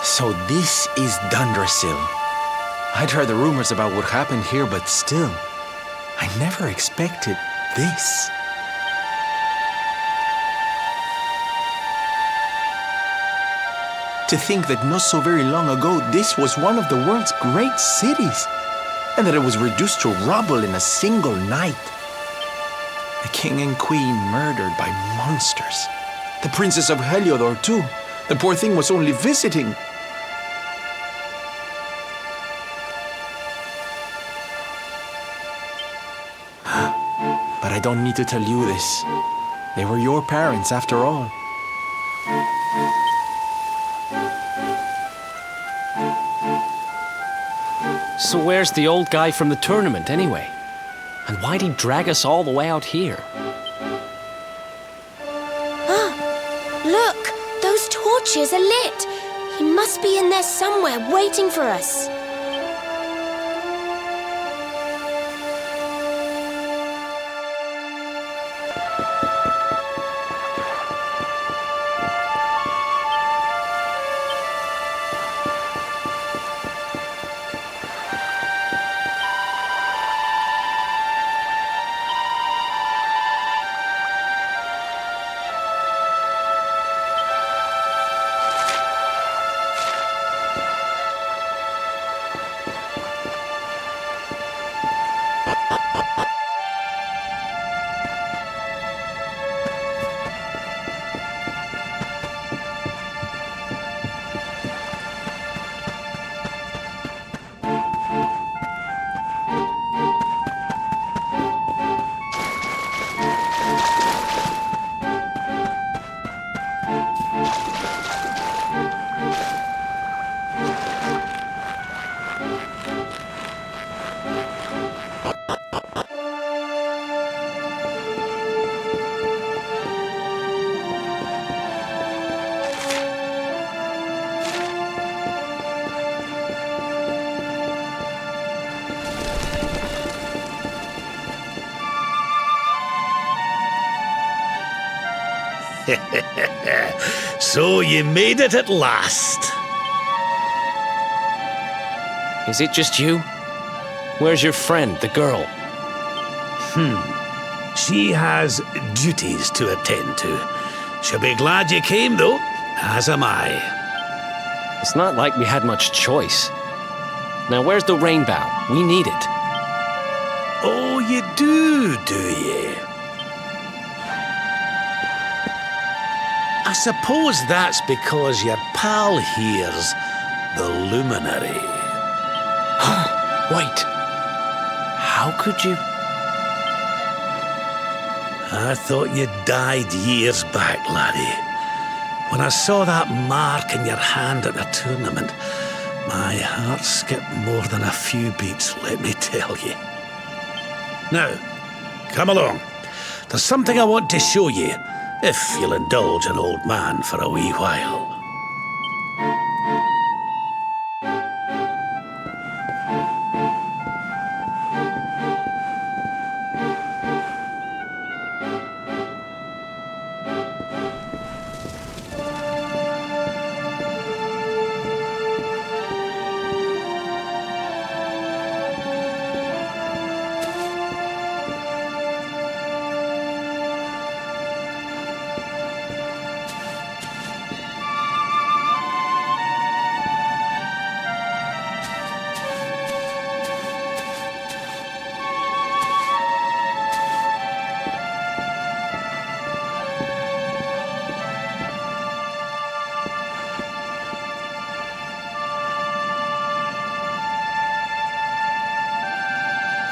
So this is Dundrasil. I'd heard the rumors about what happened here, but still, I never expected this. To think that not so very long ago, this was one of the world's great cities, and that it was reduced to rubble in a single night. The king and queen murdered by monsters. The princess of Heliodor, too. The poor thing was only visiting. But I don't need to tell you this. They were your parents, after all. So where's the old guy from the tournament, anyway? And why'd he drag us all the way out here? Look! Those torches are lit! He must be in there somewhere, waiting for us. So you made it at last. Is it just you? Where's your friend, the girl? She has duties to attend to. She'll be glad you came, though, as am I. It's not like we had much choice. Now, where's the rainbow? We need it. Oh, you do you? I suppose that's because your pal here's the luminary. Wait. How could you... I thought you died years back, laddie. When I saw that mark in your hand at the tournament, my heart skipped more than a few beats, let me tell you. Now, come along. There's something I want to show you, if you'll indulge an old man for a wee while.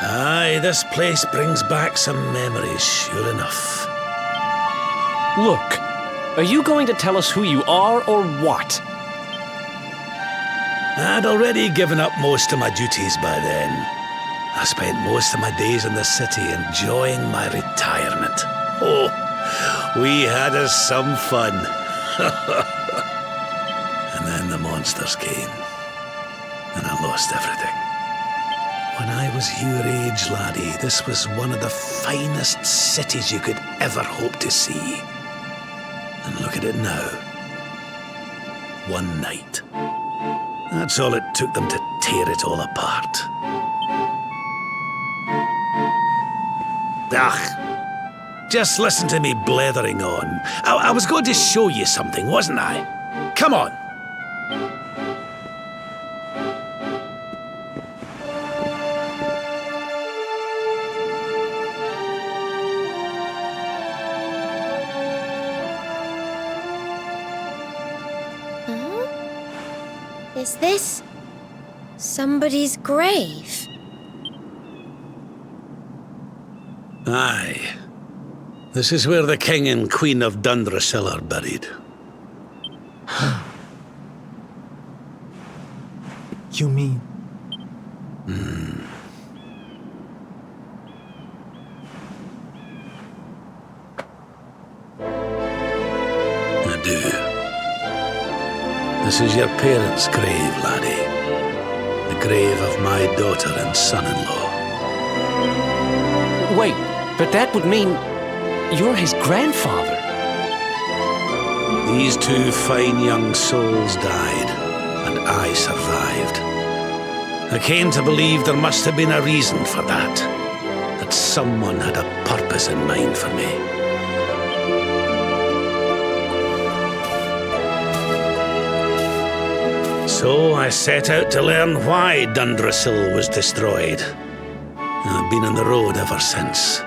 Aye, this place brings back some memories, sure enough. Look, are you going to tell us who you are or what? I'd already given up most of my duties by then. I spent most of my days in the city enjoying my retirement. Oh, we had us some fun. And then the monsters came, and I lost everything. When I was your age, laddie, this was one of the finest cities you could ever hope to see. And look at it now. One night, That's all it took them to tear it all apart. Just listen to me blethering on. I was going to show you something, wasn't I? Come on. Is this somebody's grave? Aye. This is where the King and Queen of Dundrasil are buried. You mean? I do. This is your parents' grave, laddie. The grave of my daughter and son-in-law. Wait, but that would mean you're his grandfather. These two fine young souls died, and I survived. I came to believe there must have been a reason for that. That someone had a purpose in mind for me. So I set out to learn why Dundrasil was destroyed. I've been on the road ever since.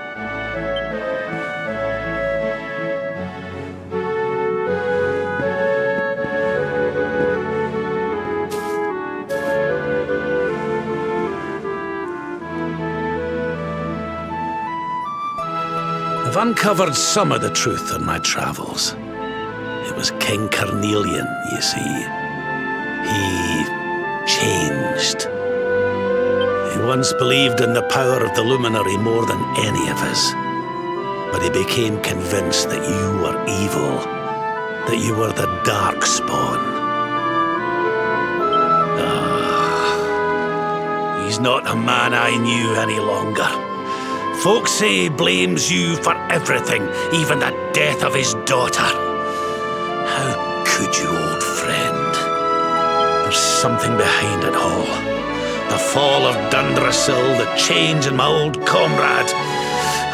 I've uncovered some of the truth on my travels. It was King Carnelian, you see. He changed. He once believed in the power of the luminary more than any of us. But he became convinced that you were evil, that you were the dark spawn. He's not a man I knew any longer. Folks say he blames you for everything, even the death of his daughter. How could you, old friend? There's something behind it all. The fall of Dundrasil, the change in my old comrade.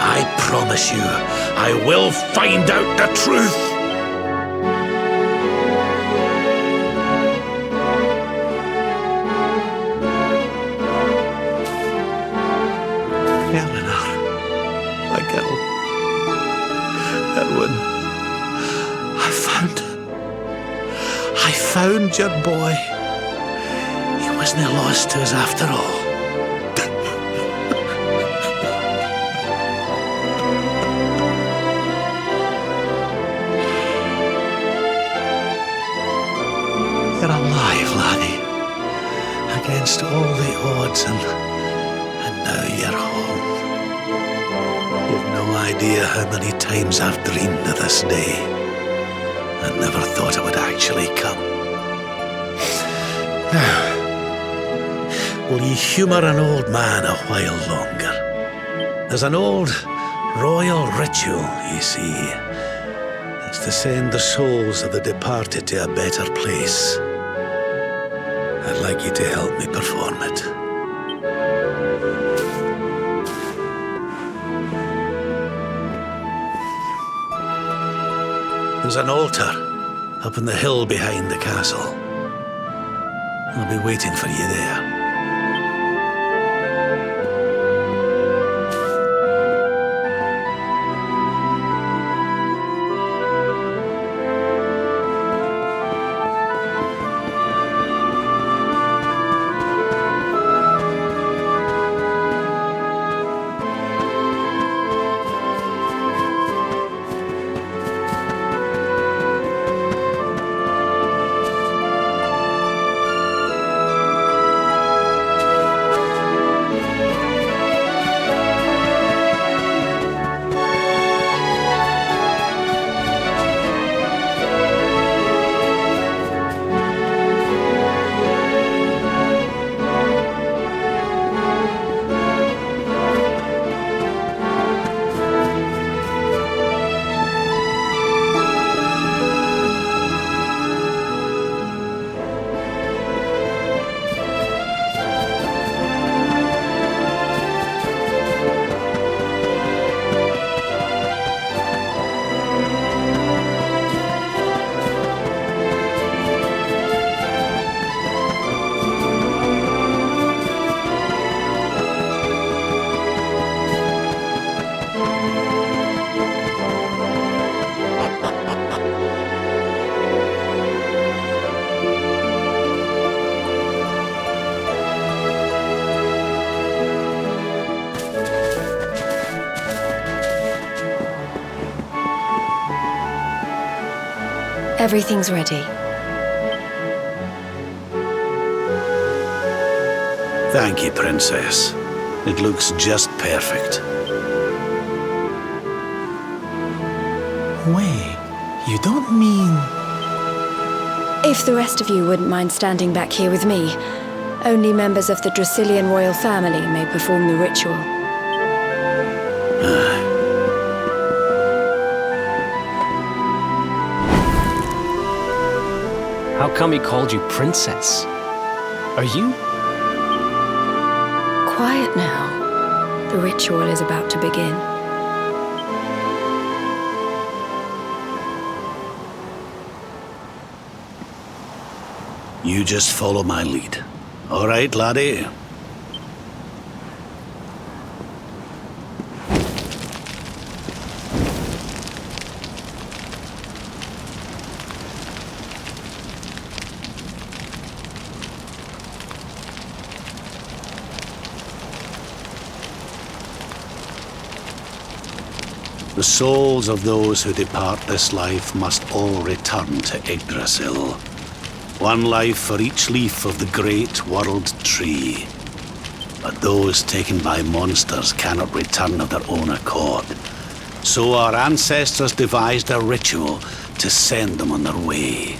I promise you, I will find out the truth. Eleanor, my girl. Erwin, I found your boy. He wasn't lost to us after all. You're alive, laddie. Against all the odds, and now you're home. You've no idea how many times I've dreamed of this day. I never thought it would actually come. Now, will ye humour an old man a while longer? There's an old royal ritual, you see. It's to send the souls of the departed to a better place. I'd like you to help me perform it. There's an altar up on the hill behind the castle. I'll be waiting for you there. Everything's ready. Thank you, Princess. It looks just perfect. Wait, you don't mean... If the rest of you wouldn't mind standing back here with me, only members of the Dracilian royal family may perform the ritual. How come he called you princess? Are you? Quiet now. The ritual is about to begin. You just follow my lead. All right, laddie? The souls of those who depart this life must all return to Yggdrasil. One life for each leaf of the great world tree. But those taken by monsters cannot return of their own accord. So our ancestors devised a ritual to send them on their way.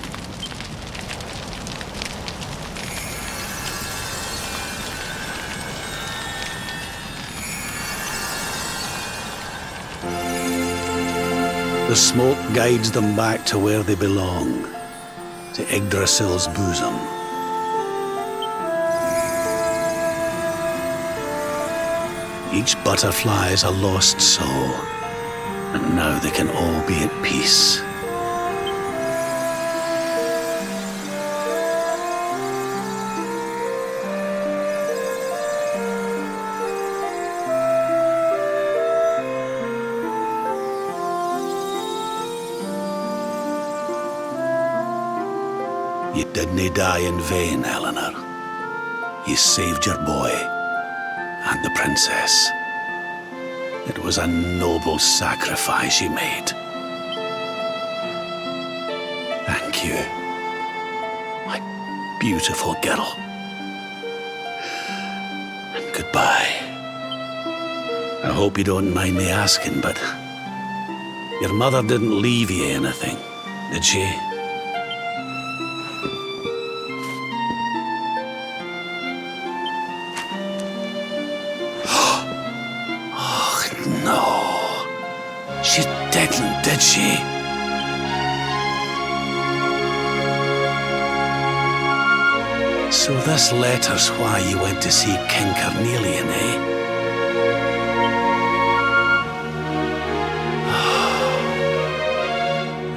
The smoke guides them back to where they belong, to Yggdrasil's bosom. Each butterfly is a lost soul, and now they can all be at peace. You didn't die in vain, Eleanor. You saved your boy and the princess. It was a noble sacrifice you made. Thank you, my beautiful girl. And goodbye. I hope you don't mind me asking, but your mother didn't leave you anything, did she? No, she didn't, did she? So this letter's why you went to see King Carnelian, eh?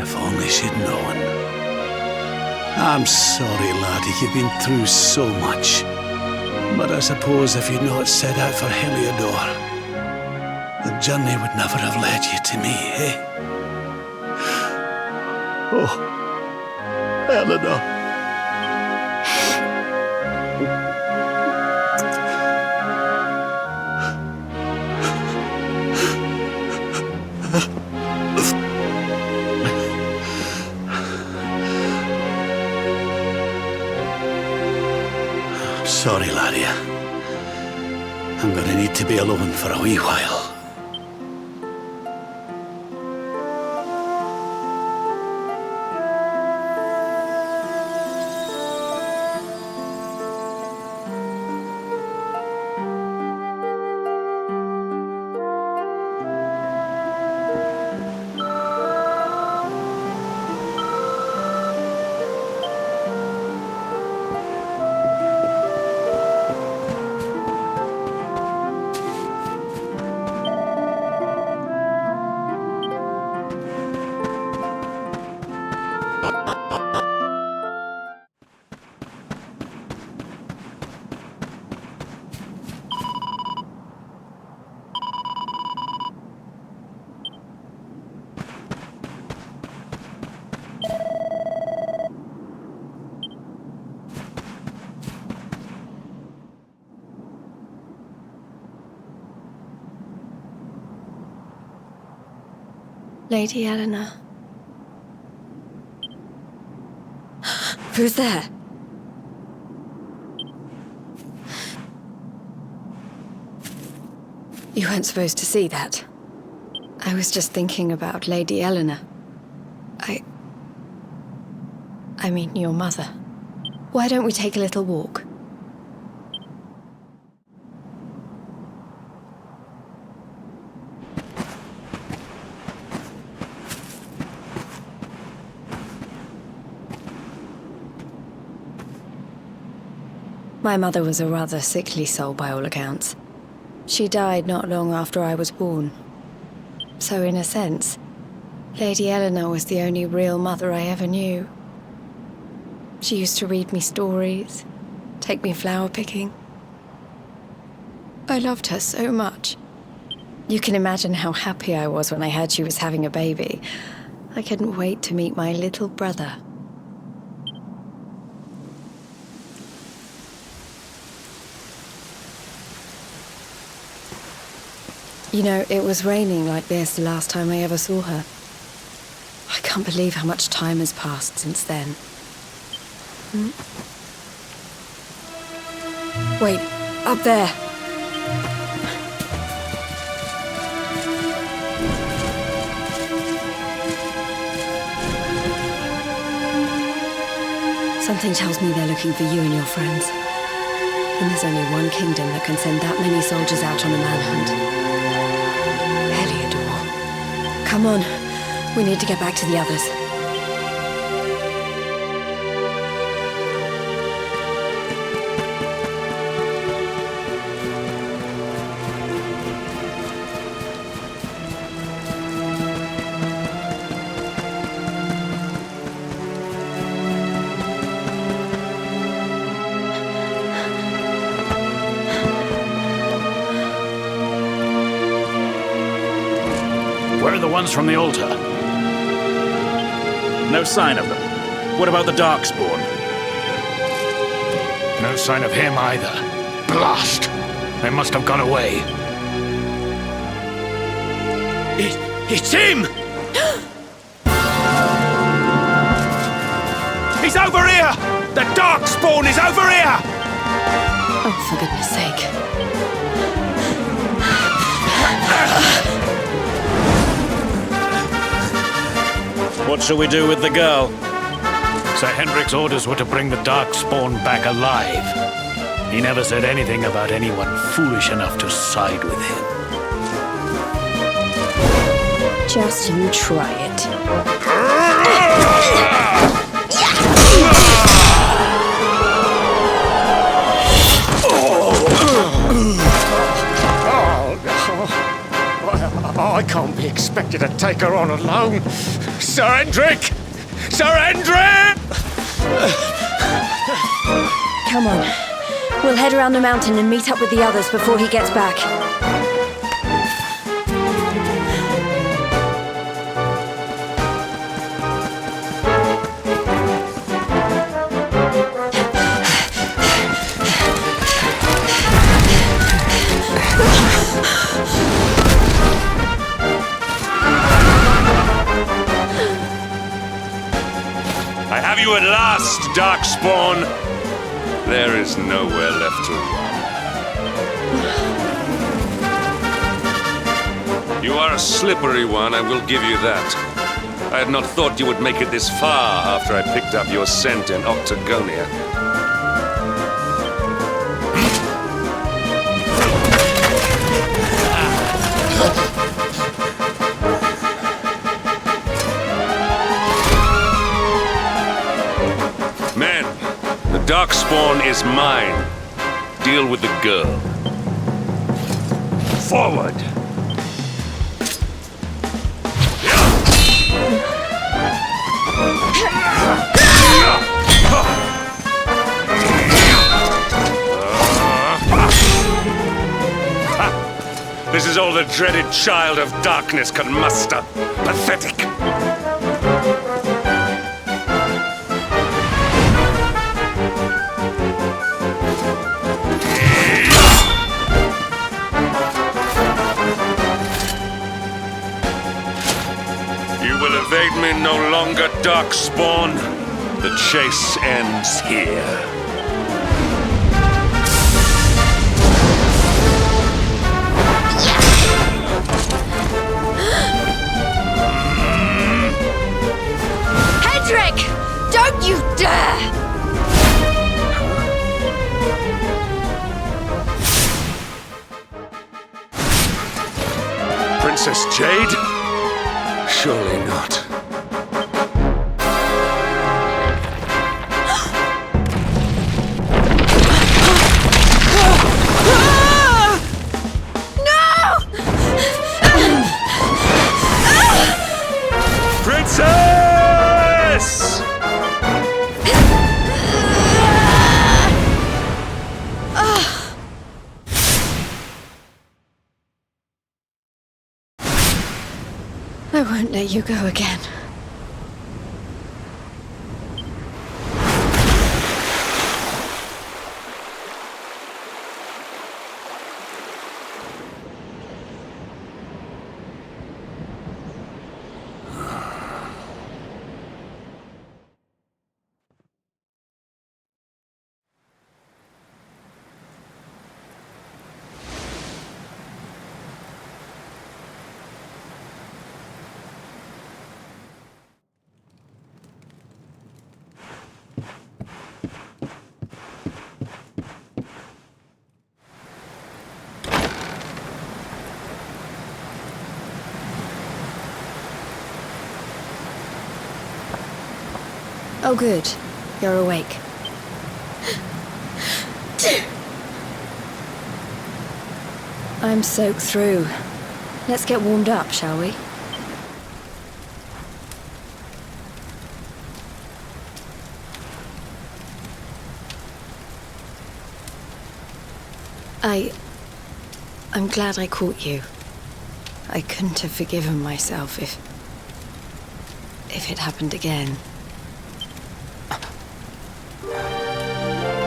If only she'd known. I'm sorry, laddie, you've been through so much. But I suppose if you'd not set out for Heliodor, the journey would never have led you to me, eh? Oh, Eleanor. I'm sorry, laddie. I'm gonna need to be alone for a wee while. Lady Eleanor. Who's there? You weren't supposed to see that. I was just thinking about Lady Eleanor. I mean, your mother. Why don't we take a little walk? My mother was a rather sickly soul by all accounts. She died not long after I was born. So in a sense, Lady Eleanor was the only real mother I ever knew. She used to read me stories, take me flower picking. I loved her so much. You can imagine how happy I was when I heard she was having a baby. I couldn't wait to meet my little brother. You know, it was raining like this the last time I ever saw her. I can't believe how much time has passed since then. Wait, up there. Something tells me they're looking for you and your friends. And there's only one kingdom that can send that many soldiers out on a manhunt. Come on, we need to get back to the others. Where are the ones from the altar? No sign of them. What about the Darkspawn? No sign of him either. Blast! They must have gone away. It's him! He's over here! The Darkspawn is over here! Oh, for goodness sake. What shall we do with the girl? Sir Hendrik's orders were to bring the Darkspawn back alive. He never said anything about anyone foolish enough to side with him. Just you try it. I can't be expected to take her on alone. Sir Hendrik! Sir Hendrik! Come on. We'll head around the mountain and meet up with the others before he gets back. I have you at last, Darkspawn. There is nowhere left to run. You are a slippery one, I will give you that. I had not thought you would make it this far after I picked up your scent in Octagonia. Darkspawn is mine. Deal with the girl. Forward! This is all the dreaded child of darkness can muster. Pathetic! You will evade me no longer, Darkspawn. The chase ends here. Hendrik! Don't you dare! Princess Jade? Surely not. Princess! I won't let you go again. Oh, good. You're awake. I'm soaked through. Let's get warmed up, shall we? I'm glad I caught you. I couldn't have forgiven myself if it happened again.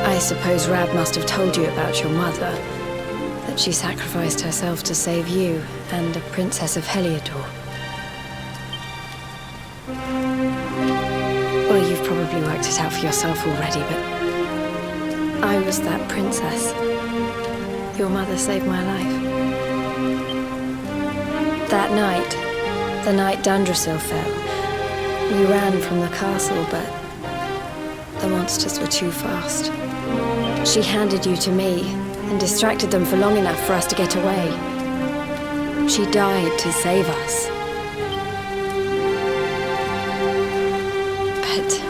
I suppose Rab must have told you about your mother, that she sacrificed herself to save you and a princess of Heliodor. Well, you've probably worked it out for yourself already, but I was that princess. Your mother saved my life. That night, the night Dundrasil fell, we ran from the castle, but the monsters were too fast. She handed you to me and distracted them for long enough for us to get away. She died to save us. But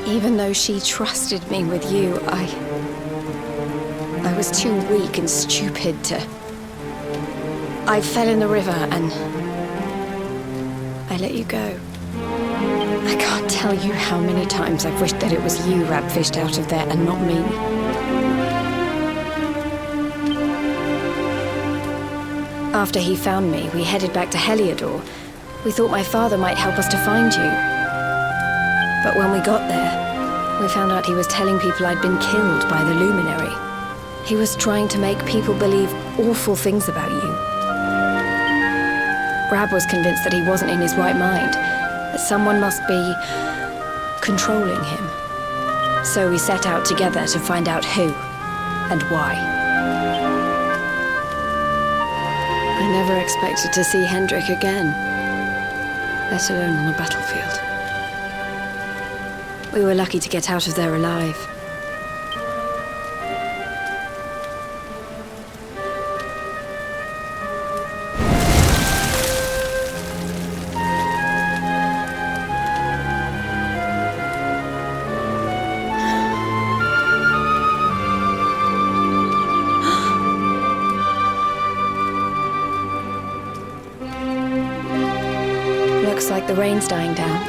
even though she trusted me with you, I was too weak and stupid to... I fell in the river and I let you go. I can't tell you how many times I've wished that it was you Rab fished out of there and not me. After he found me, we headed back to Heliodor. We thought my father might help us to find you. But when we got there, we found out he was telling people I'd been killed by the Luminary. He was trying to make people believe awful things about you. Rab was convinced that he wasn't in his right mind, that someone must be controlling him. So we set out together to find out who and why. I never expected to see Hendrik again, let alone on a battlefield. We were lucky to get out of there alive. Looks like the rain's dying down.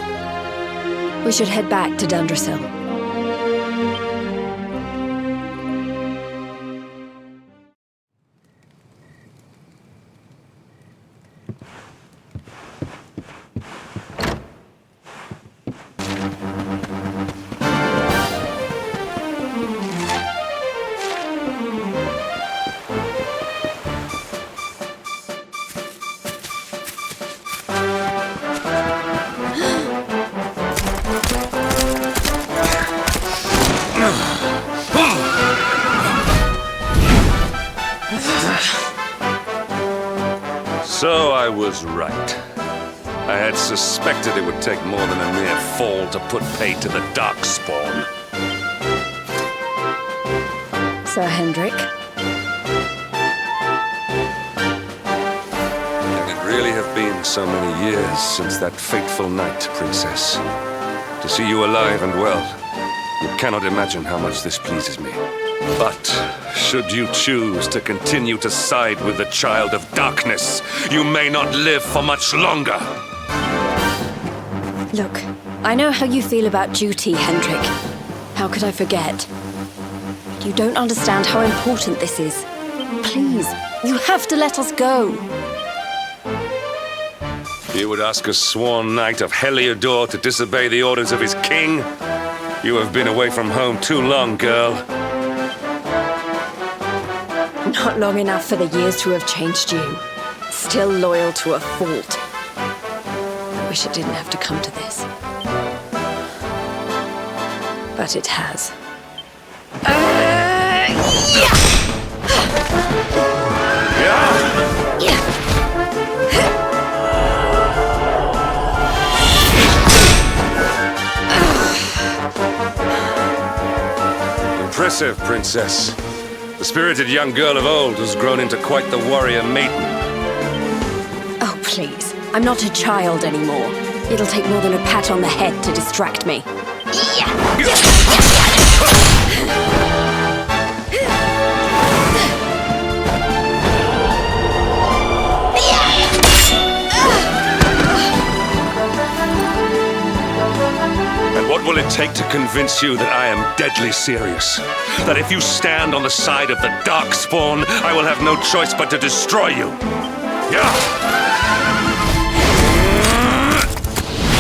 We should head back to Dundrasil. I was right. I had suspected it would take more than a mere fall to put paid to the Darkspawn. Sir Hendrik. And it really have been so many years since that fateful night, Princess. To see you alive and well, you cannot imagine how much this pleases me. But should you choose to continue to side with the Child of Darkness, you may not live for much longer. Look, I know how you feel about duty, Hendrik. How could I forget? You don't understand how important this is. Please, you have to let us go. You would ask a sworn knight of Heliodor to disobey the orders of his king? You have been away from home too long, girl. Not long enough for the years to have changed you. Still loyal to a fault. I wish it didn't have to come to this. But it has. Impressive, Princess. The spirited young girl of old has grown into quite the warrior maiden. Oh, please. I'm not a child anymore. It'll take more than a pat on the head to distract me. And what will it take to convince you that I am deadly serious? That if you stand on the side of the Darkspawn, I will have no choice but to destroy you? Yeah!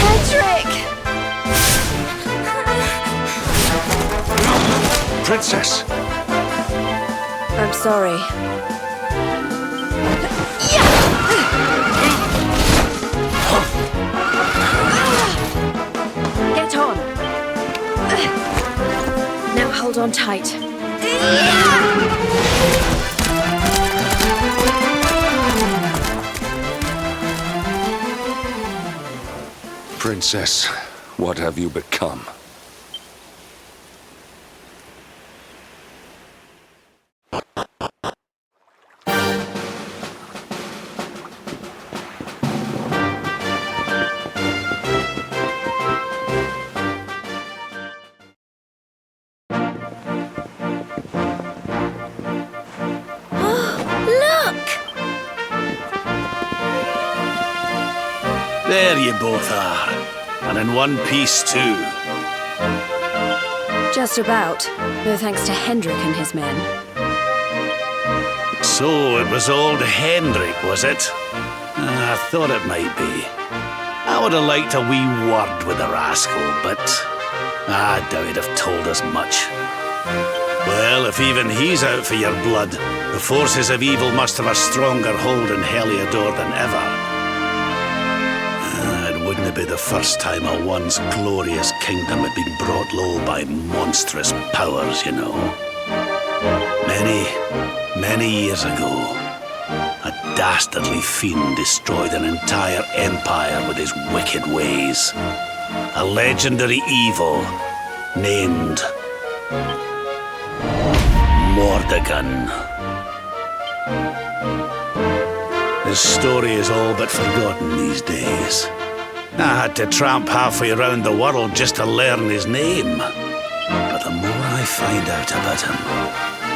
Hendrik! Princess! I'm sorry. Get on. Now hold on tight. Princess, what have you become? There you both are. And in one piece, too. Just about. No thanks to Hendrik and his men. So it was old Hendrik, was it? I thought it might be. I would have liked a wee word with the rascal, but I doubt he'd have told us much. Well, if even he's out for your blood, the forces of evil must have a stronger hold in Heliodor than ever. It wouldn't be the first time a once glorious kingdom had been brought low by monstrous powers, you know. Many years ago, a dastardly fiend destroyed an entire empire with his wicked ways. A legendary evil named Mordegon. His story is all but forgotten these days. I had to tramp halfway around the world just to learn his name. But the more I find out about him,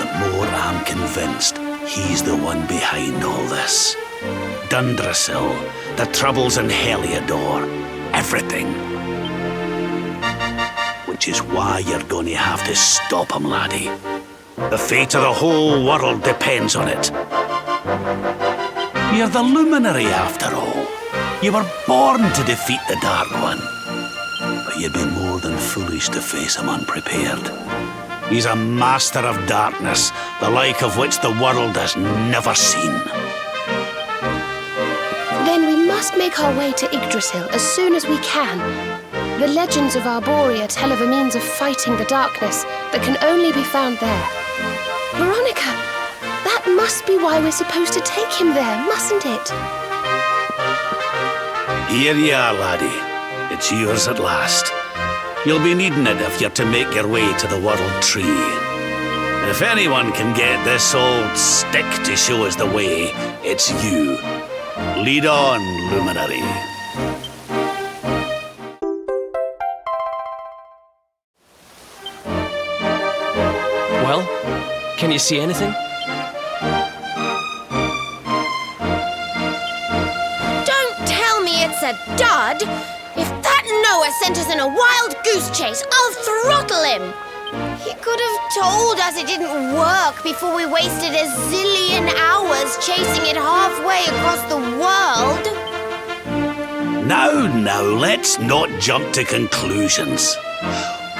the more I'm convinced he's the one behind all this. Dundrasil, the troubles in Heliodor, everything. Which is why you're going to have to stop him, laddie. The fate of the whole world depends on it. You're the luminary, after all. You were born to defeat the Dark One. But you'd be more than foolish to face him unprepared. He's a master of darkness, the like of which the world has never seen. Then we must make our way to Yggdrasil as soon as we can. The legends of Arborea tell of a means of fighting the darkness that can only be found there. Veronica, that must be why we're supposed to take him there, mustn't it? Here you are, laddie. It's yours at last. You'll be needing it if you're to make your way to the World Tree. If anyone can get this old stick to show us the way, it's you. Lead on, Luminary. Well, can you see anything? Don't tell me it's a dud! If that Noah sent us in a wild goose chase, I'll throttle him! He could have told us it didn't work before we wasted a zillion hours chasing it halfway across the world. Now, let's not jump to conclusions.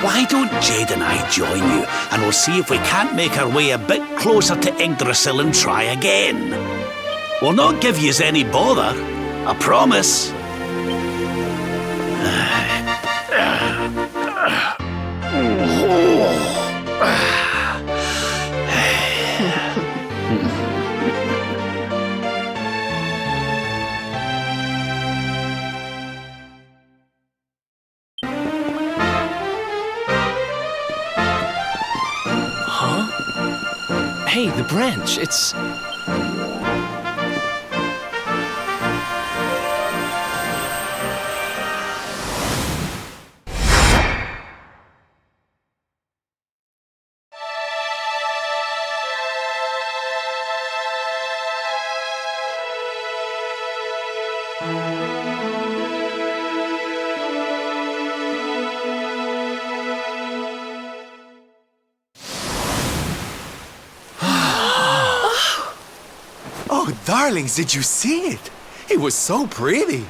Why don't Jade and I join you, and we'll see if we can't make our way a bit closer to Yggdrasil and try again. We'll not give yous any bother, I promise. Hey, the branch, it's... Oh, darlings, did you see it? It was so pretty.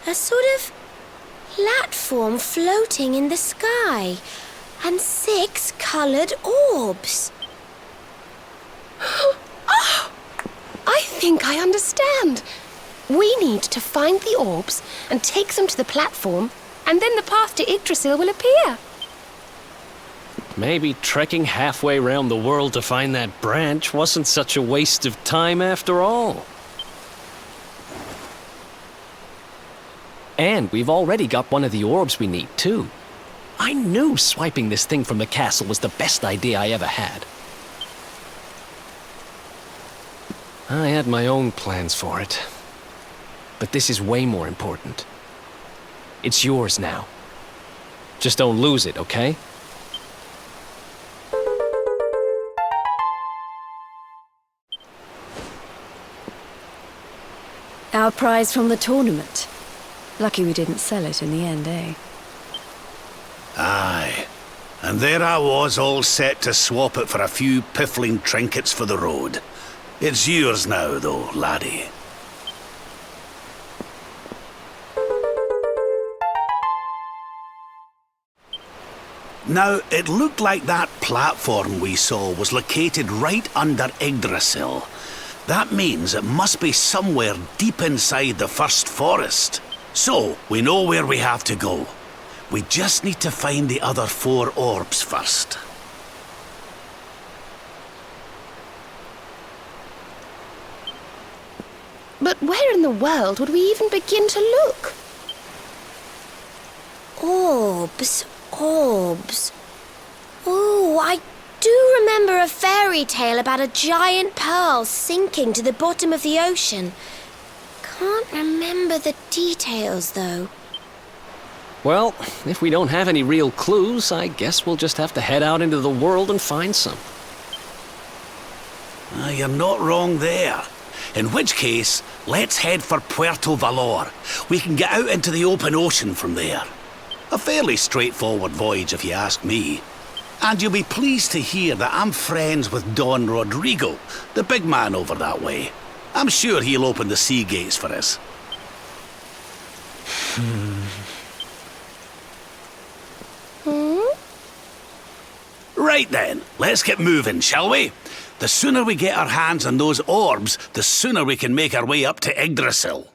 A sort of platform floating in the sky, and 6 coloured orbs. Oh, I think I understand. We need to find the orbs and take them to the platform, and then the path to Yggdrasil will appear. Maybe trekking halfway around the world to find that branch wasn't such a waste of time after all. And we've already got one of the orbs we need, too. I knew swiping this thing from the castle was the best idea I ever had. I had my own plans for it. But this is way more important. It's yours now. Just don't lose it, okay? Our prize from the tournament. Lucky we didn't sell it in the end, eh? Aye. And there I was, all set to swap it for a few piffling trinkets for the road. It's yours now, though, laddie. Now, it looked like that platform we saw was located right under Yggdrasil. That means it must be somewhere deep inside the first forest. So, we know where we have to go. We just need to find the other 4 orbs first. But where in the world would we even begin to look? Orbs, orbs. Oh, I do remember a fairy tale about a giant pearl sinking to the bottom of the ocean. Can't remember the details, though. Well, if we don't have any real clues, I guess we'll just have to head out into the world and find some. You're not wrong there. In which case, let's head for Puerto Valor. We can get out into the open ocean from there. A fairly straightforward voyage, if you ask me. And you'll be pleased to hear that I'm friends with Don Rodrigo, the big man over that way. I'm sure he'll open the sea gates for us. Right then, let's get moving, shall we? The sooner we get our hands on those orbs, the sooner we can make our way up to Yggdrasil.